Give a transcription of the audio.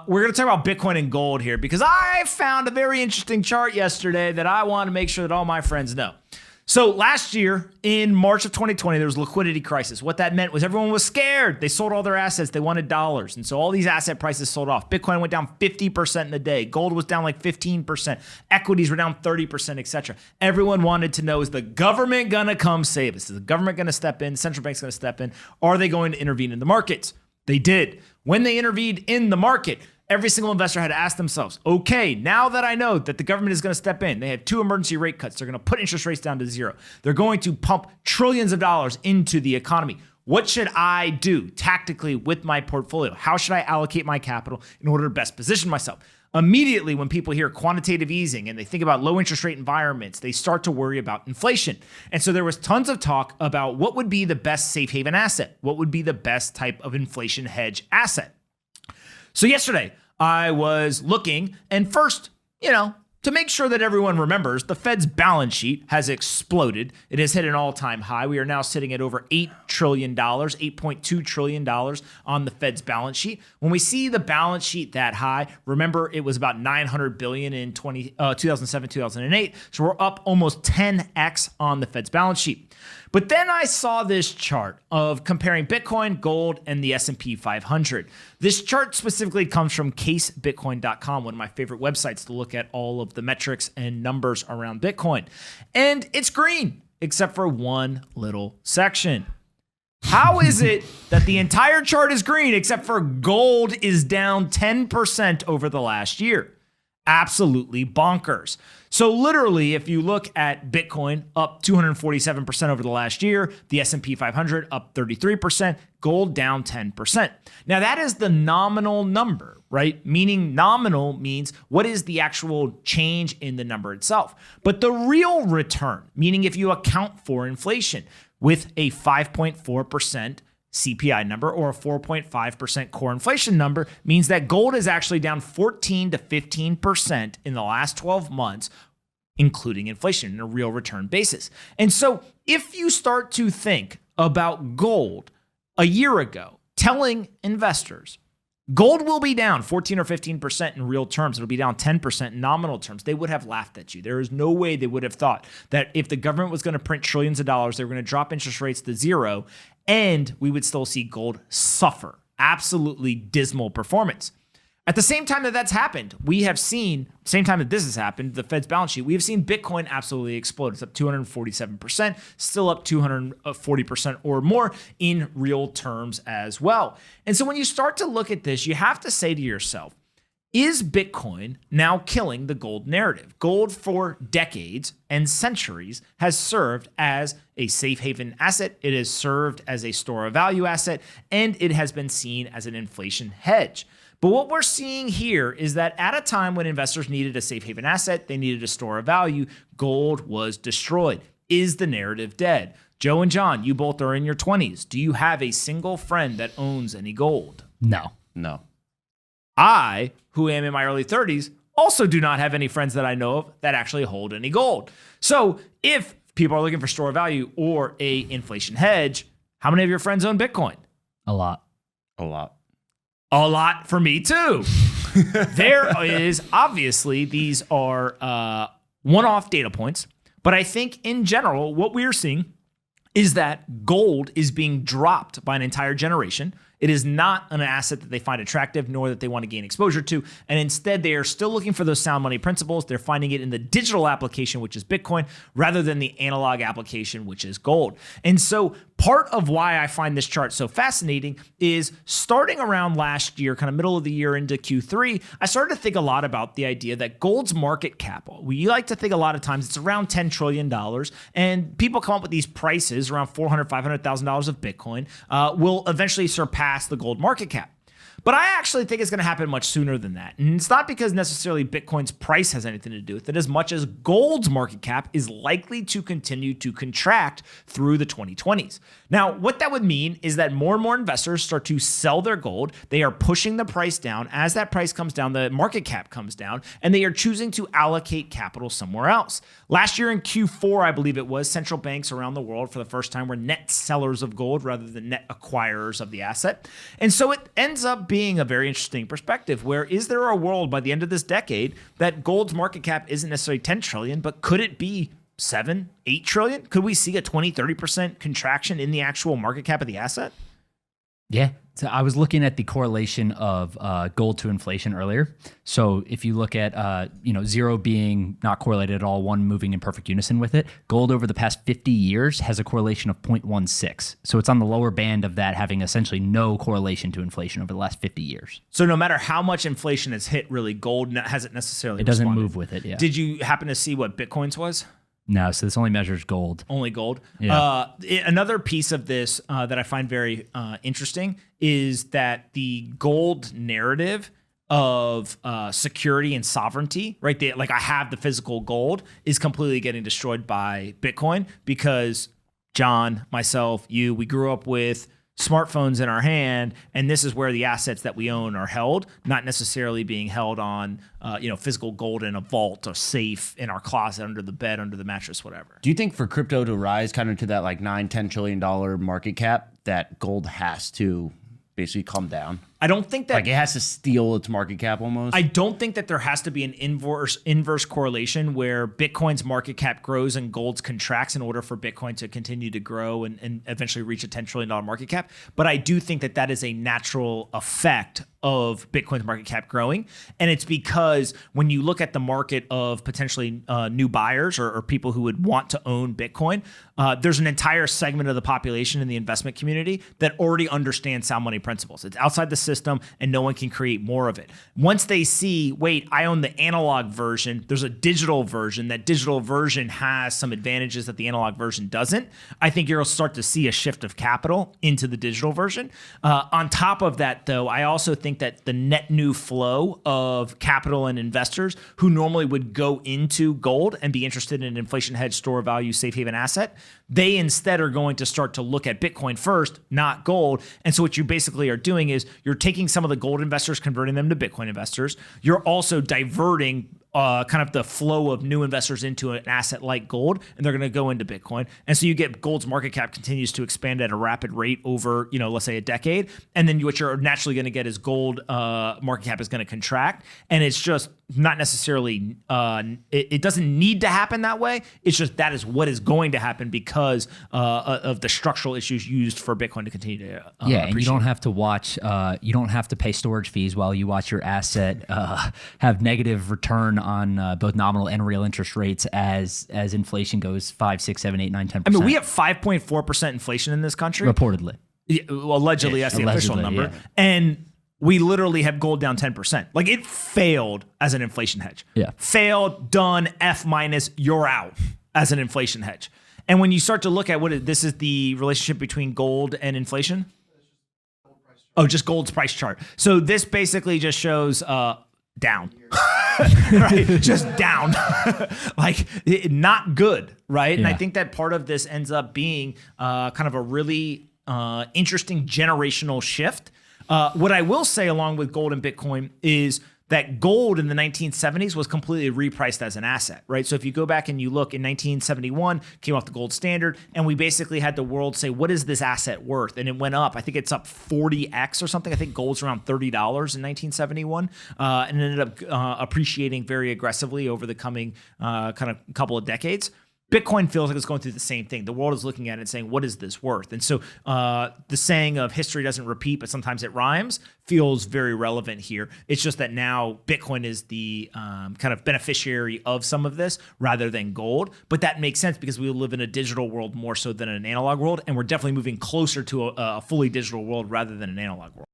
We're going to talk about Bitcoin and gold here because I found a very interesting chart yesterday that I want to make sure that all my friends know. So last year in March of 2020, there was a liquidity crisis. What that meant was everyone was scared. They sold all their assets. They wanted dollars. And so all these asset prices sold off. Bitcoin went down 50% in a day. Gold was down like 15%. Equities were down 30%, etc. Everyone wanted to know, is the government going to come save us? Is the government going to step in? Central bank's going to step in? Are they going to intervene in the markets? They did. When they intervened in the market, every single investor had to ask themselves, okay, now that I know that the government is going to step in, they have 2 emergency rate cuts. They're going to put interest rates down to 0. They're going to pump trillions of dollars into the economy. What should I do tactically with my portfolio? How should I allocate my capital in order to best position myself? Immediately, when people hear quantitative easing and they think about low interest rate environments, they start to worry about inflation. And so there was tons of talk about what would be the best safe haven asset, what would be the best type of inflation hedge asset. So yesterday, I was looking, and first, to make sure that everyone remembers, the Fed's balance sheet has exploded. It has hit an all-time high. We are now sitting at over $8 trillion, $8.2 trillion on the Fed's balance sheet. When we see the balance sheet that high, remember it was about $900 billion in 2007, 2008. So we're up almost 10x on the Fed's balance sheet. But then I saw this chart of comparing Bitcoin, gold, and the S&P 500. This chart specifically comes from casebitcoin.com, one of my favorite websites to look at all of the metrics and numbers around Bitcoin. And it's green, except for one little section. How is it that the entire chart is green, except for gold is down 10% over the last year? Absolutely bonkers. So literally, if you look at Bitcoin up 247% over the last year, the S&P 500 up 33%, gold down 10%. Now that is the nominal number, right? Meaning nominal means what is the actual change in the number itself. But the real return, meaning if you account for inflation with a 5.4% CPI number or a 4.5% core inflation number, means that gold is actually down 14 to 15% in the last 12 months, including inflation in a real return basis. And so if you start to think about gold a year ago, telling investors gold will be down 14 or 15% in real terms, it'll be down 10% in nominal terms, they would have laughed at you. There is no way they would have thought that if the government was going to print trillions of dollars, they were going to drop interest rates to 0, and we would still see gold suffer. Absolutely dismal performance. At the same time that that's happened, we have seen, same time that this has happened, the Fed's balance sheet, we have seen Bitcoin absolutely explode. It's up 247%, still up 240% or more in real terms as well. And so when you start to look at this, you have to say to yourself, is Bitcoin now killing the gold narrative? Gold for decades and centuries has served as a safe haven asset. It has served as a store of value asset, and it has been seen as an inflation hedge. But what we're seeing here is that at a time when investors needed a safe haven asset, they needed a store of value, gold was destroyed. Is the narrative dead? Joe and John, you both are in your 20s. Do you have a single friend that owns any gold? No. I, who am in my early 30s, also do not have any friends that I know of that actually hold any gold. So if people are looking for store of value or a inflation hedge, how many of your friends own Bitcoin? A lot. A lot for me too. There is, obviously, these are one-off data points, but I think in general, what we are seeing is that gold is being dropped by an entire generation. It is not an asset that they find attractive, nor that they want to gain exposure to. And instead, they are still looking for those sound money principles. They're finding it in the digital application, which is Bitcoin, rather than the analog application, which is gold. And so part of why I find this chart so fascinating is starting around last year, kind of middle of the year into Q3, I started to think a lot about the idea that gold's market cap, we like to think a lot of times it's around $10 trillion. And people come up with these prices around $400,000, $500,000 of Bitcoin will eventually surpass the gold market cap. But I actually think it's going to happen much sooner than that. And it's not because necessarily Bitcoin's price has anything to do with it, as much as gold's market cap is likely to continue to contract through the 2020s. Now, what that would mean is that more and more investors start to sell their gold. They are pushing the price down. As that price comes down, the market cap comes down, and they are choosing to allocate capital somewhere else. Last year in Q4, I believe it was, central banks around the world for the first time were net sellers of gold rather than net acquirers of the asset. And so it ends up being being a very interesting perspective where is there a world by the end of this decade that gold's market cap isn't necessarily 10 trillion, but could it be 7, 8 trillion? Could we see a 20, 30% contraction in the actual market cap of the asset? Yeah. So I was looking at the correlation of gold to inflation earlier. So if you look at, 0 being not correlated at all, 1 moving in perfect unison with it, gold over the past 50 years has a correlation of 0.16. So it's on the lower band of that, having essentially no correlation to inflation over the last 50 years. So no matter how much inflation has hit, really, gold hasn't necessarily It doesn't responded. move with it, yeah. Did you happen to see what Bitcoin's was? No, so this only measures gold. Only gold. Yeah. Another piece of this that I find very interesting is that the gold narrative of security and sovereignty, right? Like I have the physical gold, is completely getting destroyed by Bitcoin because John, myself, you, we grew up with smartphones in our hand, and this is where the assets that we own are held, not necessarily being held on physical gold in a vault or safe in our closet, under the bed, under the mattress, whatever. Do you think for crypto to rise kind of to that like $9-10 trillion market cap, that gold has to basically come down? I don't think that Like it has to steal its market cap almost? I don't think that there has to be an inverse correlation where Bitcoin's market cap grows and gold's contracts in order for Bitcoin to continue to grow and eventually reach a $10 trillion market cap. But I do think that that is a natural effect of Bitcoin's market cap growing. And it's because when you look at the market of potentially new buyers or people who would want to own Bitcoin, there's an entire segment of the population in the investment community that already understands sound money principles. It's outside the system and no one can create more of it. Once they see, wait, I own the analog version, there's a digital version, that digital version has some advantages that the analog version doesn't, I think you'll start to see a shift of capital into the digital version. On top of that, though, I also think that the net new flow of capital and investors who normally would go into gold and be interested in an inflation hedge, store of value, safe haven asset, they instead are going to start to look at Bitcoin first, not gold. And so what you basically are doing is you're taking some of the gold investors, converting them to Bitcoin investors. You're also diverting kind of the flow of new investors into an asset like gold, and they're going to go into Bitcoin. And so you get gold's market cap continues to expand at a rapid rate over, let's say a decade. And then what you're naturally going to get is gold market cap is going to contract. And it's just not necessarily, it doesn't need to happen that way. It's just that is what is going to happen because of the structural issues used for Bitcoin to continue to and you don't have to watch, you don't have to pay storage fees while you watch your asset have negative return on both nominal and real interest rates as inflation goes 5, 6, 7, 8, 9, 10%. I mean, we have 5.4% inflation in this country. Reportedly. Allegedly, that's the official number. Yeah. And we literally have gold down 10%. Like it failed as an inflation hedge. Yeah. Failed, done, F-, you're out as an inflation hedge. And when you start to look at this is the relationship between gold and inflation? Oh, just gold's price chart. So this basically just shows down. Right? Just down. Like not good, right? Yeah. And I think that part of this ends up being kind of a really interesting generational shift. What I will say along with gold and Bitcoin is that gold in the 1970s was completely repriced as an asset, right? So if you go back and you look in 1971, came off the gold standard, and we basically had the world say, what is this asset worth? And it went up. I think it's up 40x or something. I think gold's around $30 in 1971, and ended up appreciating very aggressively over the coming kind of couple of decades. Bitcoin feels like it's going through the same thing. The world is looking at it and saying, what is this worth? And so the saying of history doesn't repeat, but sometimes it rhymes feels very relevant here. It's just that now Bitcoin is the kind of beneficiary of some of this rather than gold. But that makes sense because we live in a digital world more so than an analog world. And we're definitely moving closer to a fully digital world rather than an analog world.